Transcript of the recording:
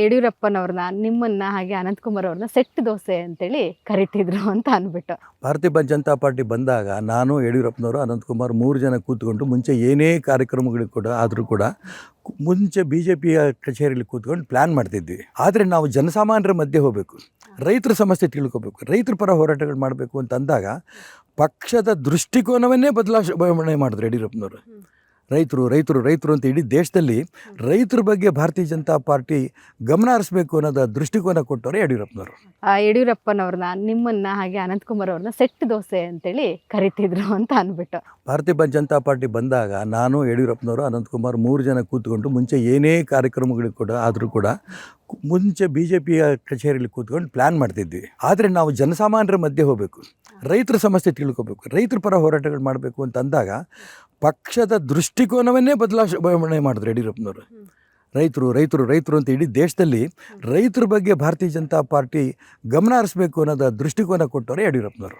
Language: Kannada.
ಯಡಿಯೂರಪ್ಪನವ್ರನ್ನ ನಿಮ್ಮನ್ನ ಹಾಗೆ ಅನಂತಕುಮಾರ್ ಅವ್ರನ್ನ ಸೆಟ್ ದೋಸೆ ಅಂತೇಳಿ ಕರಿತಿದ್ರು ಅಂತ ಅಂದ್ಬಿಟ್ಟು. ಭಾರತೀಯ ಜನತಾ ಪಾರ್ಟಿ ಬಂದಾಗ ನಾನು ಯಡಿಯೂರಪ್ಪನವರು ಅನಂತಕುಮಾರ್ 3 ಜನ ಕೂತ್ಕೊಂಡು ಮುಂಚೆ ಏನೇ ಕಾರ್ಯಕ್ರಮಗಳಿಗೆ ಕೂಡ ಆದರೂ ಕೂಡ ಮುಂಚೆ BJPಯ ಕಚೇರಿಯಲ್ಲಿ ಕೂತ್ಕೊಂಡು ಪ್ಲ್ಯಾನ್ ಮಾಡ್ತಿದ್ವಿ. ಆದರೆ ನಾವು ಜನಸಾಮಾನ್ಯರ ಮಧ್ಯೆ ಹೋಗಬೇಕು, ರೈತರ ಸಮಸ್ಯೆ ತಿಳ್ಕೊಬೇಕು, ರೈತರ ಪರ ಹೋರಾಟಗಳು ಮಾಡಬೇಕು ಅಂತ ಅಂದಾಗ ಪಕ್ಷದ ದೃಷ್ಟಿಕೋನವನ್ನೇ ಬದಲಾವಣೆ ಮಾಡಿದ್ರು ಯಡಿಯೂರಪ್ಪನವರು. ರೈತರು ರೈತರು ರೈತರು ಅಂತ ಇಡೀ ದೇಶದಲ್ಲಿ ರೈತರ ಬಗ್ಗೆ ಭಾರತೀಯ ಜನತಾ ಪಾರ್ಟಿ ಗಮನ ಹರಿಸಬೇಕು ಅನ್ನೋದ ದೃಷ್ಟಿಕೋನ ಕೊಟ್ಟವರು ಯಡಿಯೂರಪ್ಪನವರು. ಯಡಿಯೂರಪ್ಪನವ್ರನ್ನ ನಿಮ್ಮನ್ನ ಹಾಗೆ ಅನಂತಕುಮಾರ್ ಅವ್ರನ್ನ ಸೆಟ್ ದೋಸೆ ಅಂತೇಳಿ ಕರಿತಿದ್ರು ಅಂತ ಅಂದ್ಬಿಟ್ಟು. ಭಾರತೀಯ ಜನತಾ ಪಾರ್ಟಿ ಬಂದಾಗ ನಾನು ಯಡಿಯೂರಪ್ಪನವರು ಅನಂತಕುಮಾರ್ 3 ಜನ ಕೂತ್ಕೊಂಡು ಮುಂಚೆ ಏನೇ ಕಾರ್ಯಕ್ರಮಗಳಿಗೆ ಕೂಡ ಆದರೂ ಕೂಡ ಮುಂಚೆ BJPಯ ಕಚೇರಿಯಲ್ಲಿ ಕೂತ್ಕೊಂಡು ಪ್ಲ್ಯಾನ್ ಮಾಡ್ತಿದ್ವಿ. ಆದರೆ ನಾವು ಜನಸಾಮಾನ್ಯರ ಮಧ್ಯೆ ಹೋಗಬೇಕು, ರೈತರ ಸಮಸ್ಯೆ ತಿಳ್ಕೊಬೇಕು, ರೈತರ ಪರ ಹೋರಾಟಗಳು ಮಾಡಬೇಕು ಅಂತ ಅಂದಾಗ ಪಕ್ಷದ ದೃಷ್ಟಿಕೋನವನ್ನೇ ಬದಲಾವಣೆ ಮಾಡಿದ್ರು ಯಡಿಯೂರಪ್ಪನವರು. ರೈತರು ರೈತರು ರೈತರು ಅಂತ ಇಡೀ ದೇಶದಲ್ಲಿ ರೈತರ ಬಗ್ಗೆ ಭಾರತೀಯ ಜನತಾ ಪಾರ್ಟಿ ಗಮನ ಹರಿಸಬೇಕು ಅನ್ನೋದ ದೃಷ್ಟಿಕೋನ ಕೊಟ್ಟವರು ಯಡಿಯೂರಪ್ಪನವರು.